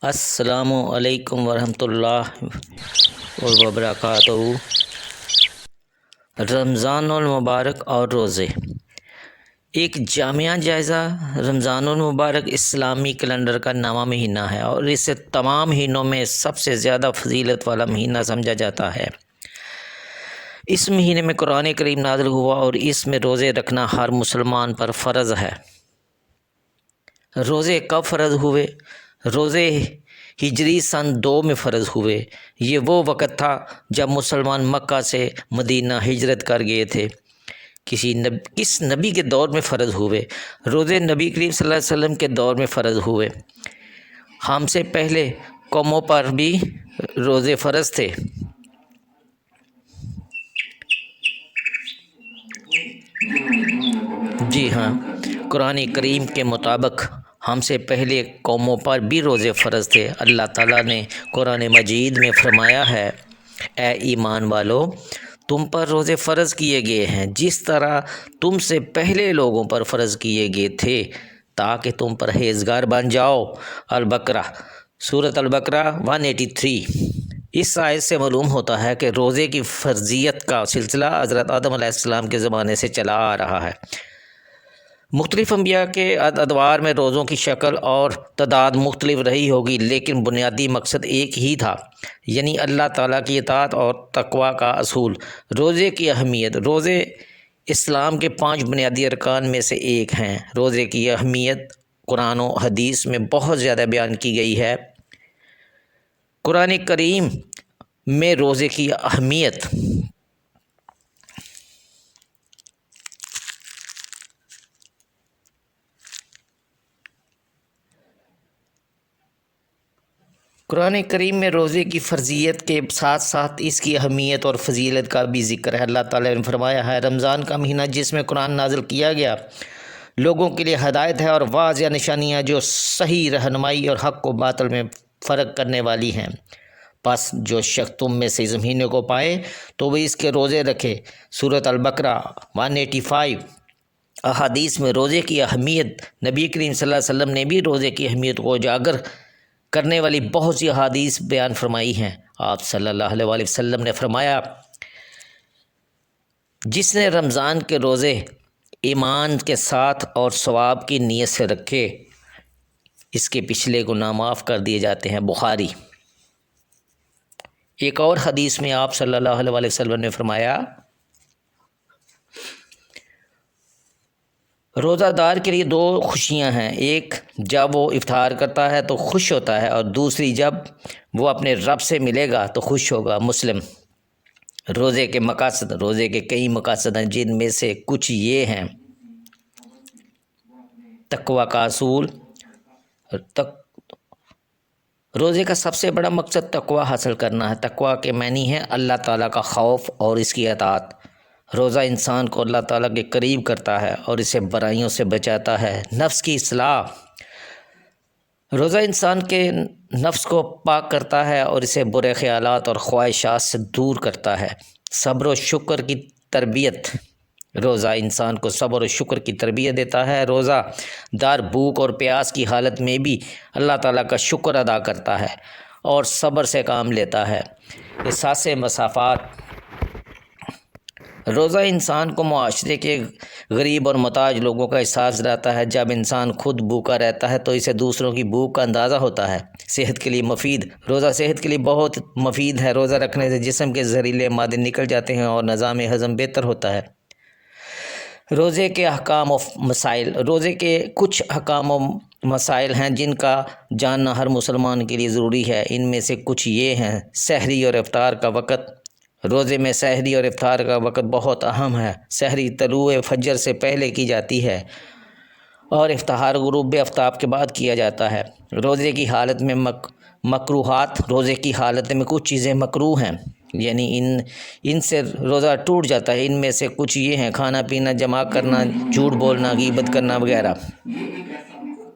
السلام علیکم ورحمۃ اللہ وبرکاتہ۔ رمضان المبارک اور روزے، ایک جامع جائزہ۔ رمضان المبارک اسلامی کیلنڈر کا 9واں مہینہ ہے اور اسے تمام مہینوں میں سب سے زیادہ فضیلت والا مہینہ سمجھا جاتا ہے۔ اس مہینے میں قرآن کریم نازل ہوا اور اس میں روزے رکھنا ہر مسلمان پر فرض ہے۔ روزے کب فرض ہوئے؟ روزے ہجری سن 2 میں فرض ہوئے۔ یہ وہ وقت تھا جب مسلمان مکہ سے مدینہ ہجرت کر گئے تھے۔ کس نبی کے دور میں فرض ہوئے؟ روزے نبی کریم صلی اللہ علیہ وسلم کے دور میں فرض ہوئے۔ ہم سے پہلے قوموں پر بھی روزے فرض تھے۔ جی ہاں، قرآن کریم کے مطابق ہم سے پہلے قوموں پر بھی روزے فرض تھے۔ اللہ تعالیٰ نے قرآن مجید میں فرمایا ہے، اے ایمان والو، تم پر روزے فرض کیے گئے ہیں جس طرح تم سے پہلے لوگوں پر فرض کیے گئے تھے تاکہ تم پرہیزگار بن جاؤ۔ البقرہ، سورۃ البقرہ 183۔ اس آیت سے معلوم ہوتا ہے کہ روزے کی فرضیت کا سلسلہ حضرت آدم علیہ السلام کے زمانے سے چلا آ رہا ہے۔ مختلف انبیاء کے ادوار میں روزوں کی شکل اور تعداد مختلف رہی ہوگی، لیکن بنیادی مقصد ایک ہی تھا، یعنی اللہ تعالیٰ کی اطاعت اور تقوی کا اصول۔ روزے کی اہمیت۔ روزے اسلام کے 5 بنیادی ارکان میں سے ایک ہیں۔ روزے کی اہمیت قرآن و حدیث میں بہت زیادہ بیان کی گئی ہے۔ قرآن کریم میں روزے کی اہمیت قرآن کریم میں روزے کی فرضیت کے ساتھ ساتھ اس کی اہمیت اور فضیلت کا بھی ذکر ہے۔ اللہ تعالیٰ نے فرمایا ہے، رمضان کا مہینہ جس میں قرآن نازل کیا گیا لوگوں کے لیے ہدایت ہے اور واضح نشانیاں جو صحیح رہنمائی اور حق و باطل میں فرق کرنے والی ہیں۔ پس جو شخص تم میں سے اس مہینے کو پائے تو وہ اس کے روزے رکھے۔ سورۃ البقرہ 185۔ احادیث میں روزے کی اہمیت، نبی کریم صلی اللہ علیہ وسلم نے بھی روزے کی اہمیت کو اجاگر کرنے والی بہت سی احادیث بیان فرمائی ہیں۔ آپ صلی اللہ علیہ وآلہ وسلم نے فرمایا، جس نے رمضان کے روزے ایمان کے ساتھ اور ثواب کی نیت سے رکھے اس کے پچھلے گناہ معاف کر دیے جاتے ہیں۔ بخاری۔ ایک اور حدیث میں آپ صلی اللہ علیہ وآلہ وسلم نے فرمایا، روزہ دار کے لیے 2 خوشیاں ہیں، ایک جب وہ افطار کرتا ہے تو خوش ہوتا ہے اور دوسری جب وہ اپنے رب سے ملے گا تو خوش ہوگا۔ مسلم۔ روزے کے مقاصد۔ روزے کے کئی مقاصد ہیں جن میں سے کچھ یہ ہیں: تقوی کا اصول۔ روزے کا سب سے بڑا مقصد تقوی حاصل کرنا ہے۔ تقوی کے معنی ہے اللہ تعالیٰ کا خوف اور اس کی اطاعت۔ روزہ انسان کو اللہ تعالیٰ کے قریب کرتا ہے اور اسے برائیوں سے بچاتا ہے۔ نفس کی اصلاح۔ روزہ انسان کے نفس کو پاک کرتا ہے اور اسے برے خیالات اور خواہشات سے دور کرتا ہے۔ صبر و شکر کی تربیت۔ روزہ انسان کو صبر و شکر کی تربیت دیتا ہے۔ روزہ دار بھوک اور پیاس کی حالت میں بھی اللہ تعالیٰ کا شکر ادا کرتا ہے اور صبر سے کام لیتا ہے۔ احساس مسافات۔ روزہ انسان کو معاشرے کے غریب اور محتاج لوگوں کا احساس دلاتا ہے۔ جب انسان خود بھوکا رہتا ہے تو اسے دوسروں کی بھوک کا اندازہ ہوتا ہے۔ صحت کے لیے مفید۔ روزہ صحت کے لیے بہت مفید ہے۔ روزہ رکھنے سے جسم کے زہریلے مادے نکل جاتے ہیں اور نظام ہضم بہتر ہوتا ہے۔ روزے کے احکام و مسائل۔ روزے کے کچھ احکام و مسائل ہیں جن کا جاننا ہر مسلمان کے لیے ضروری ہے۔ ان میں سے کچھ یہ ہیں: سحری اور افطار کا وقت۔ روزے میں سحری اور افطار کا وقت بہت اہم ہے۔ سحری طلوع فجر سے پہلے کی جاتی ہے اور افطار غروب آفتاب کے بعد کیا جاتا ہے۔ روزے کی حالت میں مکروہات۔ روزے کی حالت میں کچھ چیزیں مکروہ ہیں، یعنی ان سے روزہ ٹوٹ جاتا ہے۔ ان میں سے کچھ یہ ہیں: کھانا پینا، جمع کرنا، جھوٹ بولنا، غیبت کرنا وغیرہ۔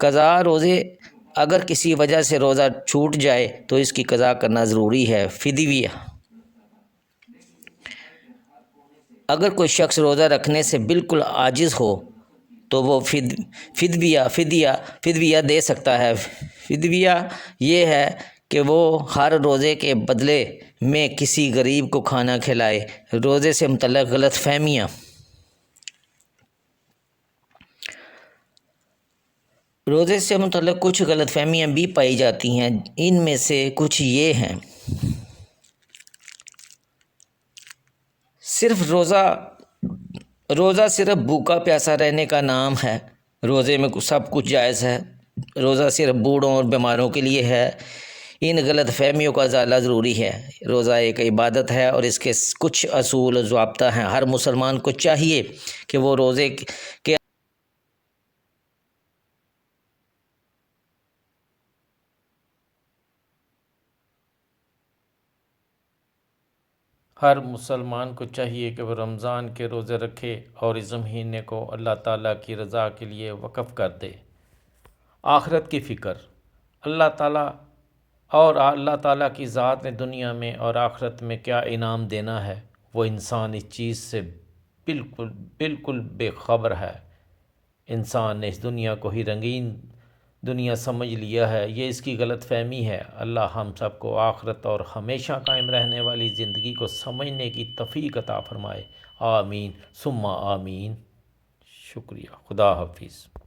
قضا روزے۔ اگر کسی وجہ سے روزہ چھوٹ جائے تو اس کی قضا کرنا ضروری ہے۔ فدیہ۔ اگر کوئی شخص روزہ رکھنے سے بالکل عاجز ہو تو وہ فدیہ دے سکتا ہے۔ فدیہ یہ ہے کہ وہ ہر روزے کے بدلے میں کسی غریب کو کھانا کھلائے۔ روزے سے متعلق کچھ غلط فہمیاں بھی پائی جاتی ہیں، ان میں سے کچھ یہ ہیں۔ روزہ صرف بھوکا پیاسا رہنے کا نام ہے۔ روزے میں سب کچھ جائز ہے۔ روزہ صرف بوڑھوں اور بیماروں کے لیے ہے۔ ان غلط فہمیوں کا ازالہ ضروری ہے۔ روزہ ایک عبادت ہے اور اس کے کچھ اصول و ضابطہ ہیں۔ ہر مسلمان کو چاہیے کہ وہ روزے کے رمضان کے روزے رکھے اور اس مہینے کو اللہ تعالیٰ کی رضا کے لیے وقف کر دے۔ آخرت کی فکر، اللہ تعالیٰ کی ذات نے دنیا میں اور آخرت میں کیا انعام دینا ہے، وہ انسان اس چیز سے بالکل بے خبر ہے۔ انسان نے اس دنیا کو ہی رنگین دنیا سمجھ لیا ہے، یہ اس کی غلط فہمی ہے۔ اللہ ہم سب کو آخرت اور ہمیشہ قائم رہنے والی زندگی کو سمجھنے کی توفیق عطا فرمائے۔ آمین ثم آمین۔ شکریہ۔ خدا حافظ۔